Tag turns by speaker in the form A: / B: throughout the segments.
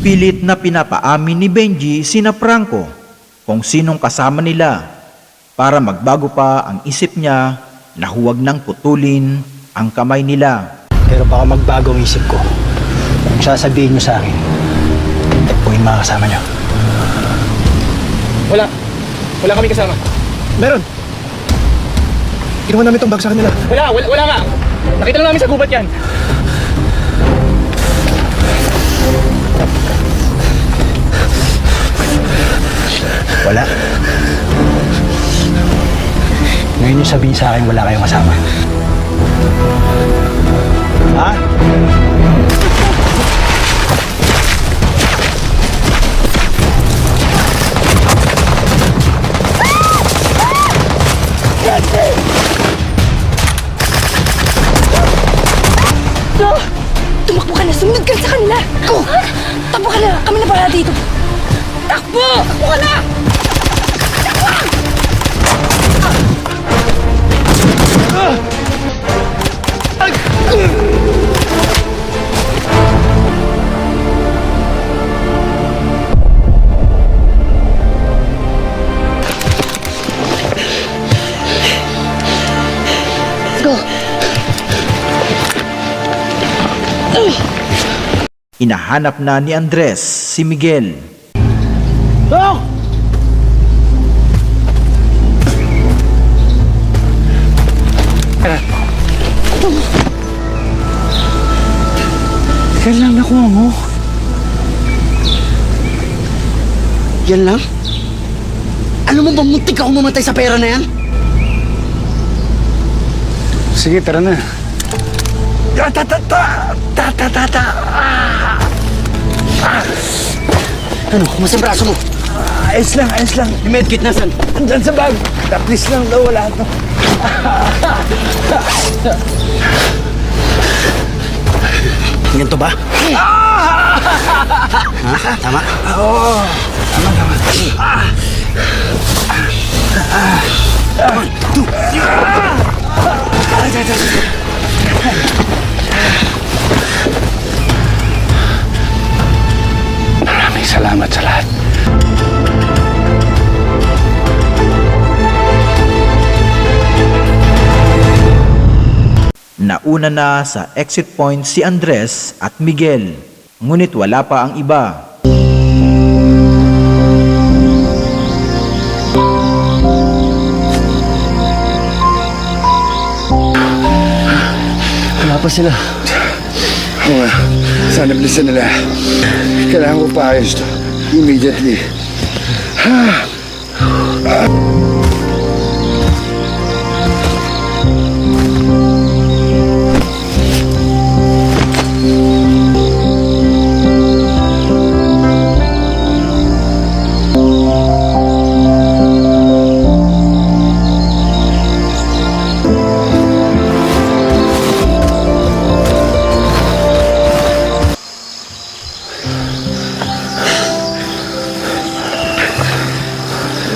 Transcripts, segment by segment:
A: Pilit na pinapaamin ni Benji sina Franco kung sinong kasama nila para magbago pa ang isip niya na huwag nang putulin ang kamay nila.
B: Pero baka magbago ang isip ko kung sasabihin nyo sa akin, ito po yung mga kasama nyo.
C: Wala kami kasama.
B: Meron! Kinuha namin itong bag sa kanila.
C: Wala nga. Nakita lang namin sa gubat yan.
B: Wala. Ngayon yung sabihin sa akin, wala kayong kasama. Ha?
D: No! Tumakbo ka na! Sumunod ka sa kanila! Go! Takbo ka na! Kami na pala dito! Takbo! Takbo ka na! Let's go!
A: Inahanap na ni Andres si Miguel.
B: Dok! Yan lang nakuha mo.
E: Yan lang? Alam mo ba, muntik ako mamatay sa pera na yan?
B: Sige, tara na.
E: Ano, kumusta ang braso mo?
B: Ayos lang, ayos lang.
E: Yung medkit nasan?
B: Andyan sa bag. Taplis lang daw, wala ito.
E: Ganito ba? Ha? Tama?
B: Oo. Tama, tama. Maraming salamat sa lahat.
A: Nauna na sa exit point si Andres at Miguel, ngunit wala pa ang iba.
B: Wala pa sila.
F: Oo nga. Sana bilisan nila. Kailangan ko paayos to. Immediately.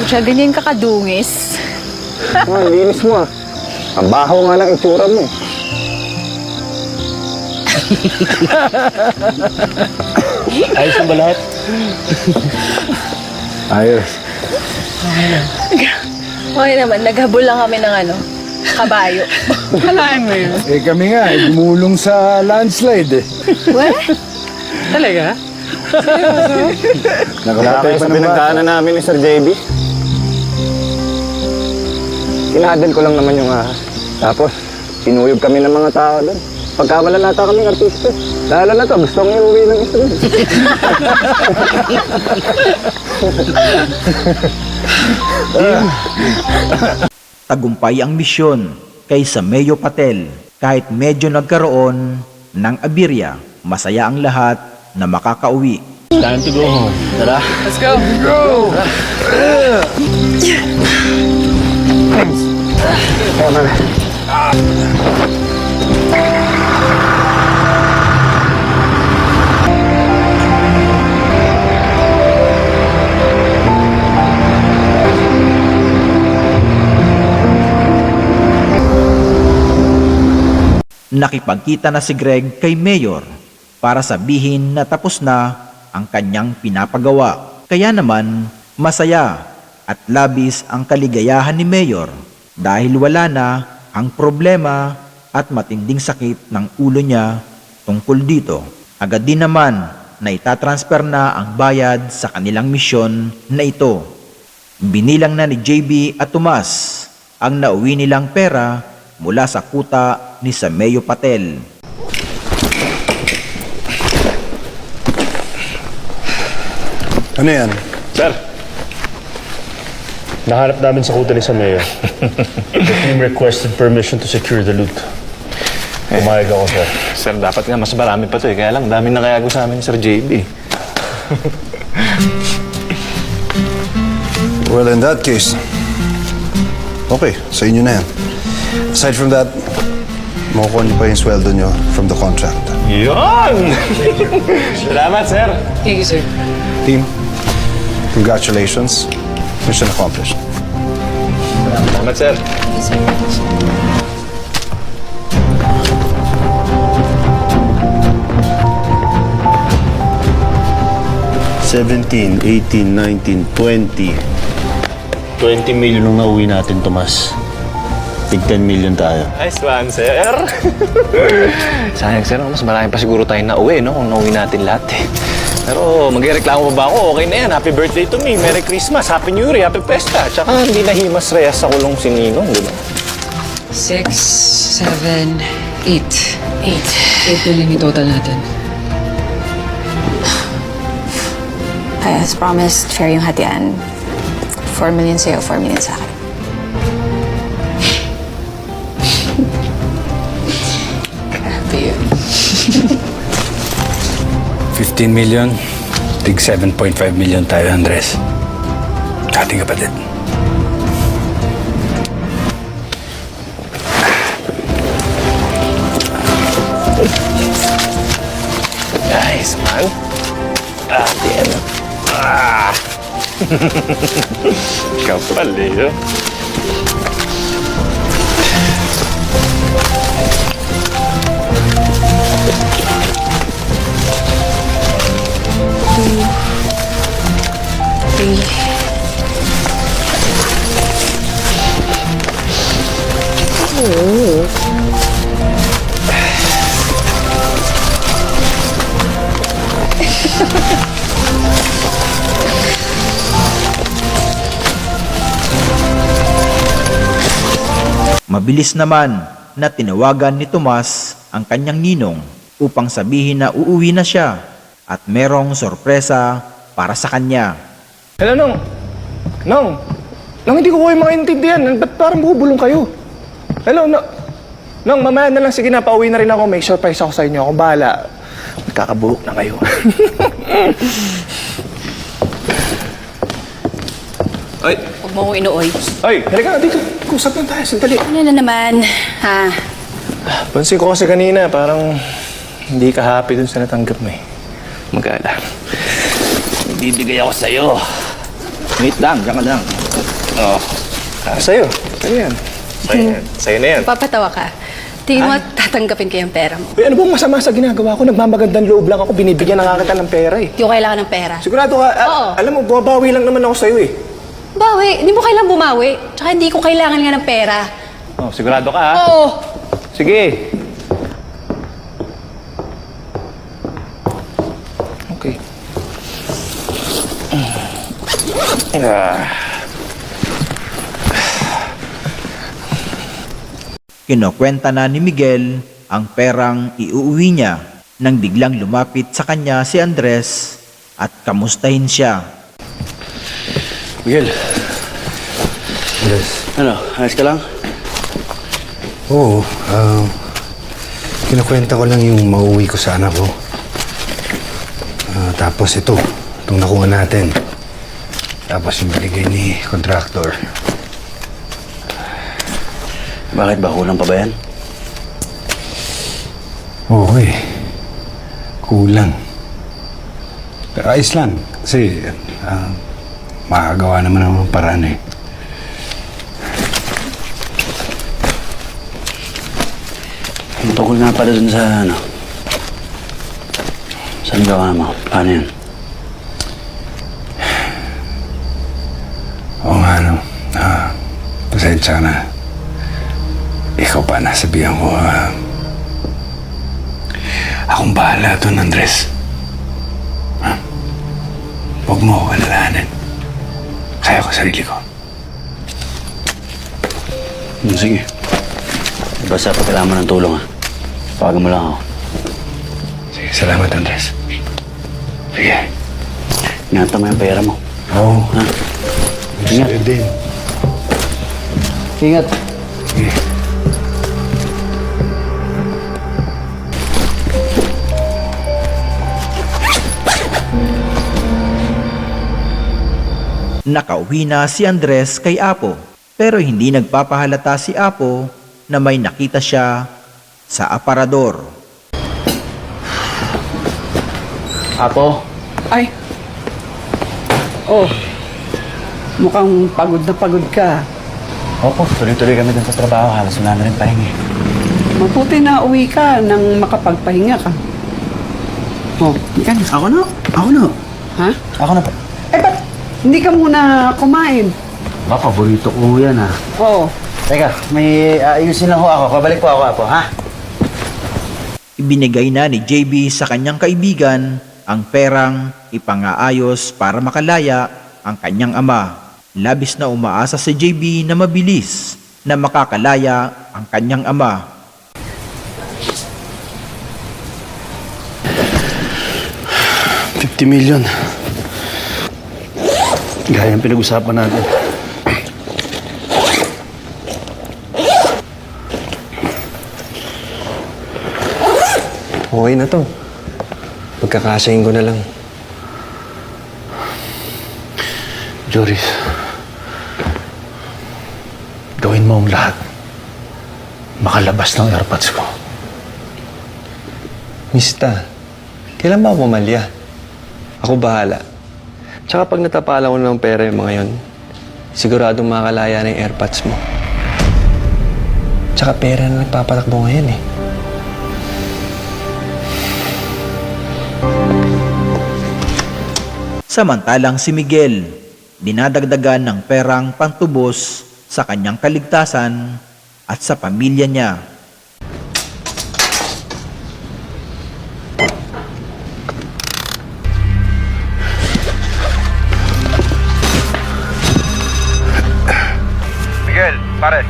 D: Siya ganyan kakadungis.
F: Ang linis mo ah. Ang baho nga ng itsura mo.
B: Ayos na ba lahat?
F: Ayos.
D: Okay naman, naghabol lang kami ng kabayo.
C: Halaan mo yun.
F: Eh kami nga, gumulong sa landslide eh.
D: What?
C: Talaga?
F: Nakapatay pa ng bata.
G: namin ni Sir JB. Inadal ko lang naman yung ahas. Tapos, tinuyog kami ng mga tao doon. Pagkawala nata kaming artista. Lalo na to, gusto kong iuwi ng isa doon.
A: Tagumpay ang misyon kay Sameo Patel. Kahit medyo nagkaroon ng abirya, masaya ang lahat na makakauwi.
B: Time to go home. Tara.
C: Let's go!
A: Nakipagkita na si Greg kay Mayor para sabihin na tapos na ang kanyang pinapagawa. Kaya naman, masaya at labis ang kaligayahan ni Mayor dahil wala na ang problema at matinding sakit ng ulo niya tungkol dito. Agad din naman na itatransfer na ang bayad sa kanilang misyon na ito. Binilang na ni JB at Tomas ang nauwi nilang pera mula sa kuta ni Sameo Patel.
H: Ano yan?
I: Sir, nahanap namin sa kuta ni Sameo. The team requested permission to secure the loot. Pumayag ako, sir.
J: Sir, dapat nga mas marami pa to eh. Kaya lang, dami nakayago sa amin ni Sir JB.
H: Well, in that case, okay, sa inyo na yan. Aside from that, makukuha niyo pa yung sweldo niyo from the contract.
J: Yun! Salamat, sir.
C: Thank you, sir.
H: Team, congratulations. Mission accomplished.
J: Salamat, sir.
I: 17, 18, 19, 20. 20 million ang nauwi natin, Tomas. Tig 10 million tayo.
J: Nice one, sir. Sayang, sir. Mas marami pa siguro tayong nauwi, no? Kung nauwi natin lahat, eh. Pero magreklamo pa ba ako? Okay na yan. Happy birthday to me. Merry Christmas. Happy New Year. Happy Pesta. Tsaka hindi nahimas reyes sa kulong si Ninong, di ba?
C: 6, 7, 8. 8 million yung total natin.
K: As promised, fair yung hatian. 4 million sa'yo, 4 million sa akin.
C: Grabe yun.
B: 15 million, tig 7.5 million tayo, Andres. Ating kapatid.
J: Nice, man. Damn. Ah! Kapal eh, oh.
A: Mabilis naman na tinawagan ni Tomas ang kanyang ninong upang sabihin na uuwi na siya at merong sorpresa para sa kanya.
C: Hello, Nong. Nong, hindi ko kayo maintindihan. Ba't parang bubulong kayo? Hello, Nong, mamaya na lang. Sige na, pauwi na rin ako. May surprise ako sa inyo. Ako bahala. Magkakabuhok na kayo. Ay,
D: Huwag mo akong inuoy.
C: ay, halika na dito. Kusap lang tayo. Sandali.
D: Ano na naman, ha?
C: Pansin ko kasi kanina, parang hindi ka happy dun sa natanggap mo eh. Mag-ala. Bibigay ako sa'yo.
A: Wait lang, diyan ka lang.
C: Oh. Sa'yo. Sa'yo yan. Sa'yo na yan.
D: Papatawa ka. Tingin mo, tatanggapin ko yung pera mo.
C: Uy, ano bang masama sa ginagawa ko? Nagmamagandang loob lang ako. Binibigyan na nga kita ng pera eh.
D: Hindi ko kailangan ng pera.
C: Sigurado ka,
D: Oo.
C: alam mo, bumabawi lang naman ako sa'yo eh.
D: Bawi, hindi mo kailangan bumawi. Tsaka hindi ko kailangan nga ng pera.
C: Oh, sigurado ka ha?
D: Oo.
C: Sige. Okay.
A: Kinukwenta na ni Miguel ang perang iuuwi niya nang biglang lumapit sa kanya si Andres at kamustahin siya.
E: Miguel,
B: Yes.
E: ano, ayos ka lang?
B: Oo, kinukwenta ko lang yung mauwi ko sa anak ko. Tapos itong nakuha natin. Tapos yung binigay ni contractor.
E: Bakit ba? Kulang pa ba yan?
B: Oo eh. Kulang. Pero ayos lang. Kasi makagawa naman ng paraan eh.
E: Ang tungkol nga pala dun sa ano? Saan gawa mo? Paano yan?
F: pasensya na. Ikaw pa nasabihan ko, akong bahala doon, Andres. Ha? Huwag mo ako alalahanin. Kaya ko sarili ko.
E: Sige. Basta pag kailangan mo ng tulong, ha? Tawagan mo lang ako.
F: Sige, salamat, Andres. Sige.
E: Ingatan mo yung pera mo.
F: Oo.
E: Ha? Ingat.
F: Sa'yo din.
E: Ingat.
F: Sige.
A: Nakauwi na si Andres kay Apo, pero hindi nagpapahalata si Apo na may nakita siya sa aparador.
E: Apo.
L: Ay. Oh. Mukhang pagod na pagod ka.
E: Opo, tuloy-tuloy kami dun sa trabaho. Halos wala na rin pahingi.
L: Mabuti na uwi ka nang makapagpahinga ka. Oh, yan.
E: Ako na. Ako na.
L: Ha?
E: Ako na po.
L: Eh, ba't hindi ka muna kumain?
E: Ba, paborito ko yan, ha?
L: Oo.
E: Teka, may ayusin lang ho ako. Pabalik po ako, Apo, ha?
A: Ibinigay na ni JB sa kanyang kaibigan ang perang ipangaayos para makalaya ang kanyang ama. Labis na umaasa si JB na mabilis na makakalaya ang kanyang ama.
H: $50 million. Gaya ang pinag-usapan natin.
G: Okay na to. Pagkakasayin ko na lang.
H: Joris, gawin mo ang lahat. Makalabas ng airpods ko.
G: Mista, kailan ba ako pumalya? Ako bahala. Tsaka pag natapalan ko ng pera yung mga yun, siguradong makakalaya na yung airpods mo. Tsaka pera na nagpapatakbo ngayon eh.
A: Samantalang si Miguel, dinadagdagan ng perang pantubos sa kanyang kaligtasan at sa pamilya niya.
H: Miguel, pare.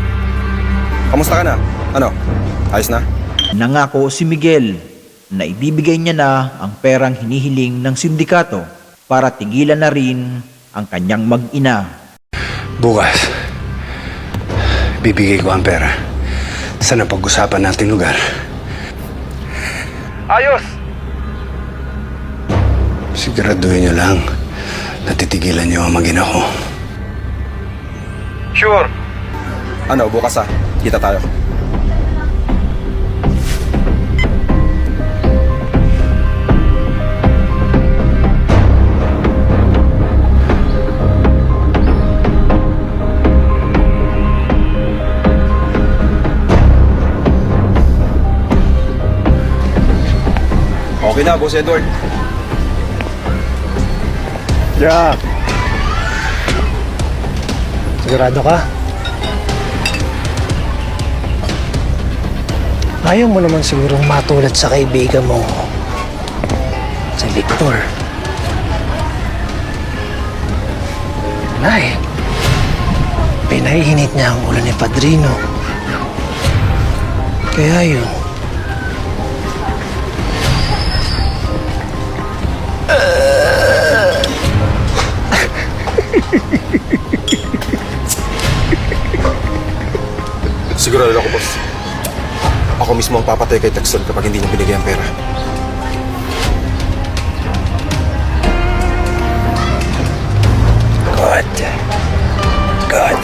H: Kamusta ka na? Ano? Ayos na?
A: Nangako si Miguel na ibibigay niya na ang perang hinihiling ng sindikato para tigilan na rin ang kanyang mag-ina.
F: Bukas, bibigay ko ang pera sa napag-usapan nating lugar.
H: Ayos!
F: Siguraduhin niyo lang na titigilan niyo ang mag-ina ko.
H: Sure. Ano, bukas kita tayo. Okay na, Boss Edward.
B: Jack! Sigurado ka? Ayaw mo naman sigurong matulad sa kaibigan mo, si Victor. Nay, pinahihinit niya ang ulo ni Padrino. Kaya yun.
H: Sigurado ako, boss. Ako mismo ang papatay kay Texon kapag hindi niya binigay ang pera.
B: Good. Good.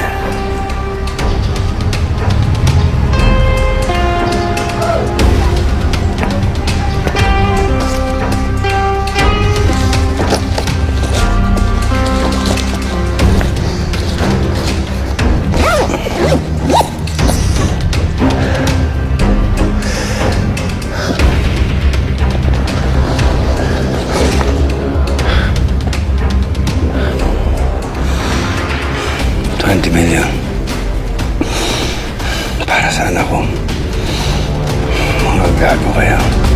F: Sana kung mga gago kayo.